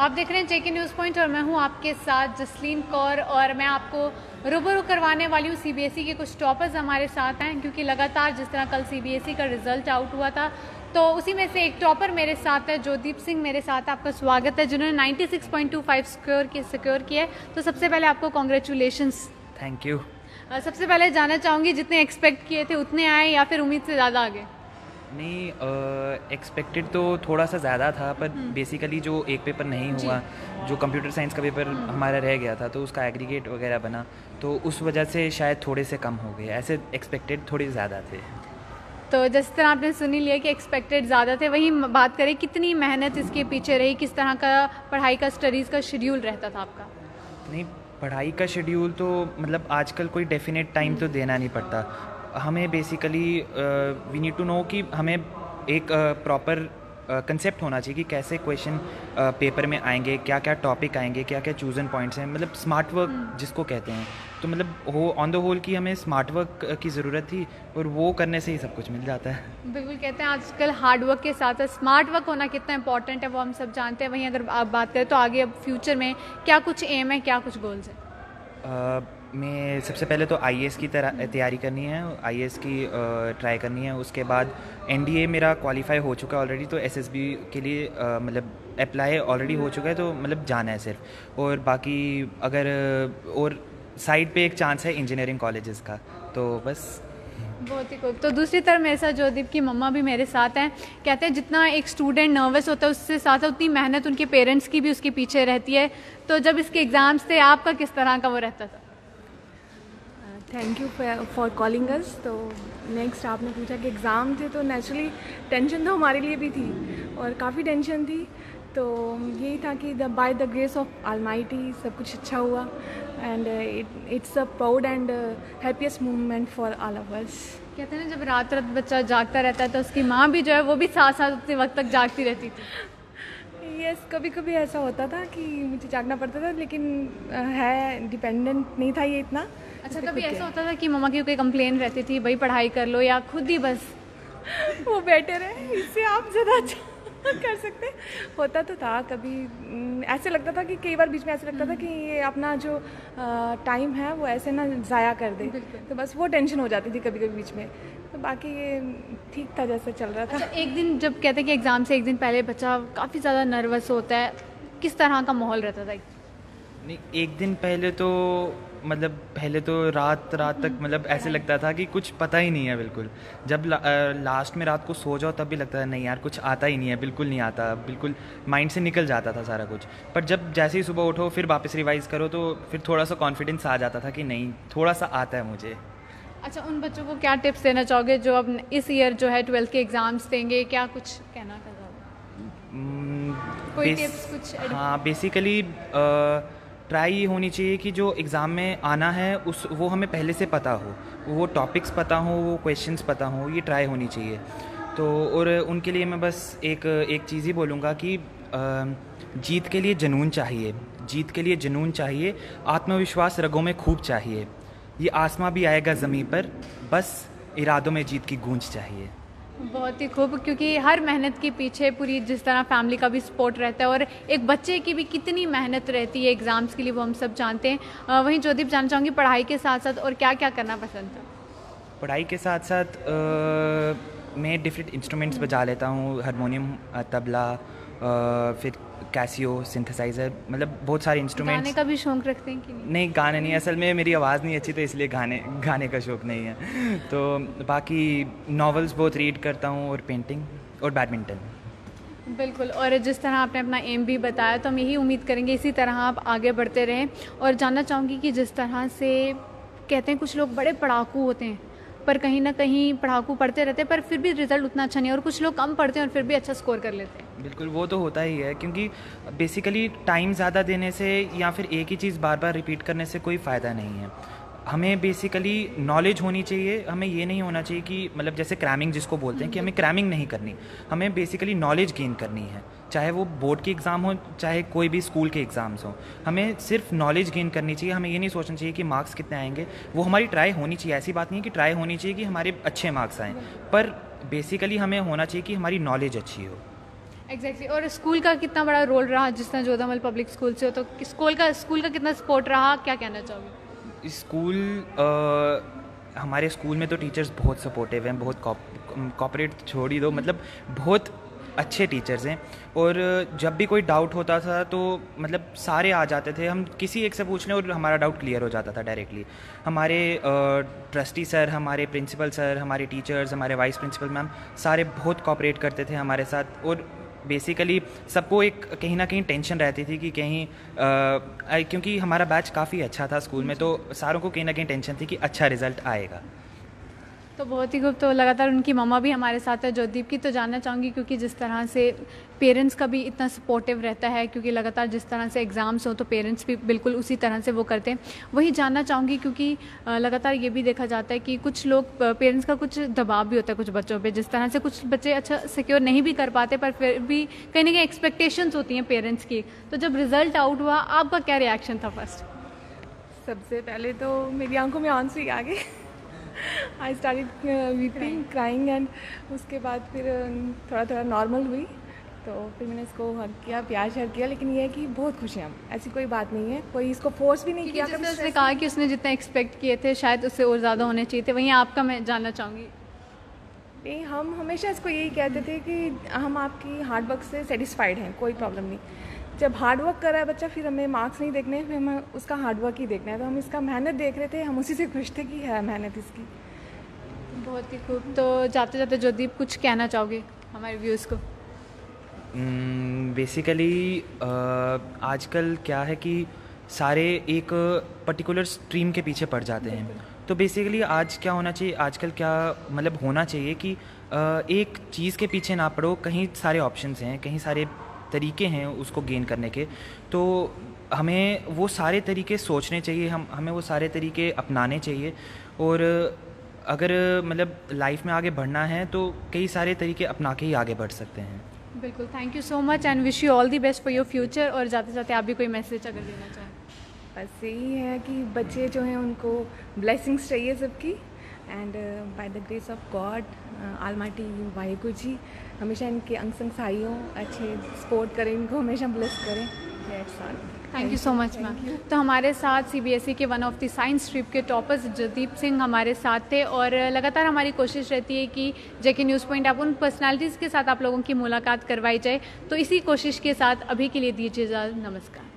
आप देख रहे हैं जेके न्यूज़ पॉइंट और मैं हूं आपके साथ जसलीन कौर और मैं आपको रूबरू करवाने वाली हूं सीबीएसई के कुछ टॉपर्स हमारे साथ हैं क्योंकि लगातार जिस तरह कल सीबीएसई का रिजल्ट आउट हुआ था तो उसी में से एक टॉपर मेरे साथ है। जोदीप सिंह मेरे साथ, आपका स्वागत है, जिन्होंने 96.25 सिक्योर किया है। तो सबसे पहले आपको कॉन्ग्रेचुलेशंस। Thank you. सबसे पहले जानना चाहूँगी जितने एक्सपेक्ट किए थे उतने आए या फिर उम्मीद से ज़्यादा आगे? नहीं, एक्सपेक्टेड तो थोड़ा सा ज़्यादा था, पर बेसिकली जो एक पेपर नहीं हुआ, जो कंप्यूटर साइंस का पेपर हमारा रह गया था, तो उसका एग्रीगेट वगैरह बना, तो उस वजह से शायद थोड़े से कम हो गए। ऐसे एक्सपेक्टेड थोड़े ज़्यादा थे। तो जिस तरह आपने सुनी लिया कि एक्सपेक्टेड ज़्यादा थे, वही बात करें कितनी मेहनत इसके पीछे रही, किस तरह का पढ़ाई का स्टडीज़ का शेड्यूल रहता था आपका? नहीं, पढ़ाई का शेड्यूल तो मतलब आजकल कोई डेफिनेट टाइम तो देना नहीं पड़ता हमें। Basically we need to know कि हमें एक प्रॉपर कंसेप्ट होना चाहिए कि कैसे क्वेश्चन पेपर में आएंगे, क्या क्या टॉपिक आएंगे, क्या क्या चूजन पॉइंट्स हैं, मतलब स्मार्ट वर्क जिसको कहते हैं। तो मतलब हो ऑन द होल की हमें स्मार्ट वर्क की ज़रूरत थी और वो करने से ही सब कुछ मिल जाता है। बिल्कुल, कहते हैं आजकल हार्ड वर्क के साथ स्मार्ट वर्क होना कितना इंपॉर्टेंट है वो हम सब जानते हैं। वहीं अगर आप बात करें तो आगे अब फ्यूचर में क्या कुछ एम है, क्या कुछ गोल्स है? मैं सबसे पहले तो आईएएस की तैयारी करनी है, आईएएस की ट्राई करनी है। उसके बाद एनडीए मेरा क्वालिफाई हो चुका है ऑलरेडी, तो एसएसबी के लिए मतलब अप्लाई ऑलरेडी हो चुका है, तो मतलब जाना है सिर्फ। और बाकी अगर और साइड पे एक चांस है इंजीनियरिंग कॉलेजेस का, तो बस। बहुत ही खूब। तो दूसरी तरफ मेरे साथ जोदीप की मम्मा भी मेरे साथ हैं। कहते हैं जितना एक स्टूडेंट नर्वस होता है उससे साथ उतनी मेहनत उनके पेरेंट्स की भी उसके पीछे रहती है। तो जब इसके एग्ज़ाम्स थे आपका किस तरह का वो रहता था? Thank you for calling us. तो नेक्स्ट आपने पूछा कि एग्ज़ाम थे, तो नेचुरली टेंशन तो हमारे लिए भी थी और काफ़ी टेंशन थी। तो यही था कि bye the grace of almighty सब कुछ अच्छा हुआ and it's a proud and happiest moment for all of us. कहते हैं ना जब रात रात बच्चा जागता रहता है तो उसकी माँ भी जो है वो भी साथ साथ उतने वक्त तक जागती रहती थी। यस, कभी कभी ऐसा होता था कि मुझे जागना पड़ता था, लेकिन है डिपेंडेंट नहीं था ये इतना। अच्छा, कभी ऐसा होता था कि मम्मा की कोई कंप्लेन रहती थी भाई पढ़ाई कर लो, या खुद ही बस वो बेटर है, इससे आप ज़्यादा अच्छा कर सकते? होता तो था कभी, ऐसे लगता था कि कई बार बीच में ऐसे लगता था कि ये अपना जो टाइम है वो ऐसे ना ज़ाया कर दे, तो बस वो टेंशन हो जाती थी कभी कभी बीच में। तो बाकी ये ठीक था जैसे चल रहा था। अच्छा, एक दिन जब कहते हैं कि एग्ज़ाम से एक दिन पहले बच्चा काफ़ी ज़्यादा नर्वस होता है, किस तरह का माहौल रहता था? नहीं, एक दिन पहले तो मतलब पहले तो रात तक मतलब ऐसे लगता था कि कुछ पता ही नहीं है बिल्कुल। जब लास्ट में रात को सो जाओ तब भी लगता था नहीं यार कुछ आता ही नहीं है, बिल्कुल नहीं आता, बिल्कुल माइंड से निकल जाता था सारा कुछ। पर जब जैसे ही सुबह उठो फिर वापस रिवाइज़ करो तो फिर थोड़ा सा कॉन्फिडेंस आ जाता था कि नहीं थोड़ा सा आता है मुझे। अच्छा, उन बच्चों को क्या टिप्स देना चाहोगे जो अब इस ईयर जो है 12th के एग्ज़ाम्स देंगे, क्या कुछ कहना चाहोगे? कोई टिप्स कुछ? हाँ, बेसिकली ट्राई ये होनी चाहिए कि जो एग्ज़ाम में आना है वो हमें पहले से पता हो, वो टॉपिक्स पता हो, वो क्वेश्चंस पता हो, ये ट्राई होनी चाहिए। तो और उनके लिए मैं बस एक चीज़ ही बोलूँगा कि जीत के लिए जुनून चाहिए, जीत के लिए जुनून चाहिए, आत्मविश्वास रगों में खूब चाहिए। ये आसमां भी आएगा ज़मीन पर, बस इरादों में जीत की गूंज चाहिए। बहुत ही खूब, क्योंकि हर मेहनत के पीछे पूरी जिस तरह फैमिली का भी सपोर्ट रहता है और एक बच्चे की भी कितनी मेहनत रहती है एग्ज़ाम्स के लिए, वो हम सब जानते हैं। वहीं जोदीप जानना चाहूँगी पढ़ाई के साथ साथ और क्या क्या करना पसंद था? पढ़ाई के साथ साथ मैं डिफरेंट इंस्ट्रूमेंट्स बजा लेता हूँ, हारमोनियम, तबला, फिर कैसियो, सिंथेसाइज़र, मतलब बहुत सारे इंस्ट्रूमेंट्स। गाने का भी शौक रखते हैं कि नहीं? नहीं, गाने नहीं, असल में मेरी आवाज़ नहीं अच्छी तो इसलिए गाने का शौक़ नहीं है। तो बाकी नॉवेल्स बहुत रीड करता हूँ और पेंटिंग और बैडमिंटन। बिल्कुल, और जिस तरह आपने अपना एम भी बताया तो हम यही उम्मीद करेंगे इसी तरह आप आगे बढ़ते रहें। और जानना चाहूँगी कि जिस तरह से कहते हैं कुछ लोग बड़े पढ़ाकू होते हैं पर कहीं ना कहीं पढ़ाकू पढ़ते रहते हैं पर फिर भी रिजल्ट उतना अच्छा नहीं है, और कुछ लोग कम पढ़ते हैं और फिर भी अच्छा स्कोर कर लेते हैं। बिल्कुल, वो तो होता ही है, क्योंकि बेसिकली टाइम ज़्यादा देने से या फिर एक ही चीज़ बार बार रिपीट करने से कोई फ़ायदा नहीं है। हमें बेसिकली नॉलेज होनी चाहिए, हमें ये नहीं होना चाहिए कि मतलब जैसे क्रैमिंग जिसको बोलते हैं कि हमें क्रैमिंग नहीं करनी, हमें बेसिकली नॉलेज गेन करनी है। चाहे वो बोर्ड के एग्ज़ाम हो, चाहे कोई भी स्कूल के एग्ज़ाम्स हो, हमें सिर्फ नॉलेज गेन करनी चाहिए। हमें ये नहीं सोचना चाहिए कि मार्क्स कितने आएंगे, वो हमारी ट्राई होनी चाहिए। ऐसी बात नहीं है कि ट्राई होनी चाहिए कि हमारे अच्छे मार्क्स आएँ, पर बेसिकली हमें होना चाहिए कि हमारी नॉलेज अच्छी हो। एग्जैक्टली और स्कूल का कितना बड़ा रोल रहा, जिस तरह जोधामल पब्लिक स्कूल से हो तो स्कूल का कितना सपोर्ट रहा, क्या कहना चाहोगे? हमारे स्कूल में तो टीचर्स बहुत सपोर्टिव हैं, बहुत कॉपरेट छोड़ ही दो, मतलब बहुत अच्छे टीचर्स हैं। और जब भी कोई डाउट होता था तो मतलब सारे आ जाते थे, हम किसी एक से पूछ लें और हमारा डाउट क्लियर हो जाता था डायरेक्टली। हमारे ट्रस्टी सर, हमारे प्रिंसिपल सर, हमारे टीचर्स, हमारे वाइस प्रिंसिपल मैम सारे बहुत कॉपरेट करते थे हमारे साथ। और बेसिकली सबको एक कहीं ना कहीं टेंशन रहती थी कि कहीं क्योंकि हमारा बैच काफ़ी अच्छा था स्कूल में, तो सारों को कहीं ना कहीं टेंशन थी कि अच्छा रिजल्ट आएगा। तो बहुत ही खूब। तो लगातार उनकी मम्मा भी हमारे साथ है ज्योतिदीप की, तो जानना चाहूँगी क्योंकि जिस तरह से पेरेंट्स का भी इतना सपोर्टिव रहता है, क्योंकि लगातार जिस तरह से एग्ज़ाम्स हो तो पेरेंट्स भी बिल्कुल उसी तरह से वो करते हैं। वही जानना चाहूँगी क्योंकि लगातार ये भी देखा जाता है कि कुछ लोग पेरेंट्स का कुछ दबाव भी होता है कुछ बच्चों पे, जिस तरह से कुछ बच्चे अच्छा सिक्योर नहीं भी कर पाते, पर फिर भी कहीं ना कहीं एक्सपेक्टेशंस होती हैं पेरेंट्स की। तो जब रिज़ल्ट आउट हुआ आपका क्या रिएक्शन था? फर्स्ट सबसे पहले तो मेरी आंखों में आंसू ही आ गए। I started weeping, crying, and उसके बाद फिर थोड़ा थोड़ा नॉर्मल हुई, तो फिर मैंने इसको हग किया, प्यार शेयर किया। लेकिन ये है कि बहुत खुश हैं हम, ऐसी कोई बात नहीं है, कोई इसको फोर्स भी नहीं किया। उसने कहा कि उसने जितना एक्सपेक्ट किए थे शायद उससे और ज़्यादा होने चाहिए थे, वहीं आपका मैं जानना चाहूँगी। नहीं, हम हमेशा इसको यही कहते थे कि हम आपकी हार्ड वर्क से सेटिस्फाइड हैं, कोई प्रॉब्लम नहीं। जब हार्ड वर्क कर रहा है बच्चा, फिर हमें मार्क्स नहीं देखने, फिर हमें उसका हार्ड वर्क ही देखना है। तो हम इसका मेहनत देख रहे थे, हम उसी से खुश थे कि है मेहनत इसकी। बहुत ही खूब। तो जाते जाते ज्योतिदीप कुछ कहना चाहोगे हमारे व्यूज़ को? बेसिकली आजकल क्या है कि सारे एक पर्टिकुलर स्ट्रीम के पीछे पड़ जाते हैं। तो बेसिकली आज क्या होना चाहिए, आजकल क्या मतलब होना चाहिए कि एक चीज़ के पीछे ना पड़ो, कहीं सारे ऑप्शंस हैं, कहीं सारे तरीके हैं उसको गेन करने के। तो हमें वो सारे तरीके सोचने चाहिए, हमें वो सारे तरीके अपनाने चाहिए। और अगर मतलब लाइफ में आगे बढ़ना है तो कई सारे तरीके अपना के ही आगे बढ़ सकते हैं। बिल्कुल, thank you so much and wish you all the best for your future. और जाते जाते आप भी कोई मैसेज अगर देना चाहें? बस यही है कि बच्चे जो हैं उनको ब्लेसिंग्स चाहिए सबकी, and by the grace of God almighty Waheguru ji हमेशा इनके अंग संग सहाय हों, अच्छे सपोर्ट करें, इनको हमेशा ब्लेस करें। That's all. Thank you so much ma'am. तो हमारे साथ सीबीएसई के one of the science stream के टॉपर्स ज्योतिदीप सिंह हमारे साथ थे। और लगातार हमारी कोशिश रहती है कि जेके न्यूज़ पॉइंट आप उन पर्सनालिटीज़ के साथ आप लोगों की मुलाकात करवाई जाए। तो इसी कोशिश के साथ अभी के लिए दीजिए इजाज़त। नमस्कार।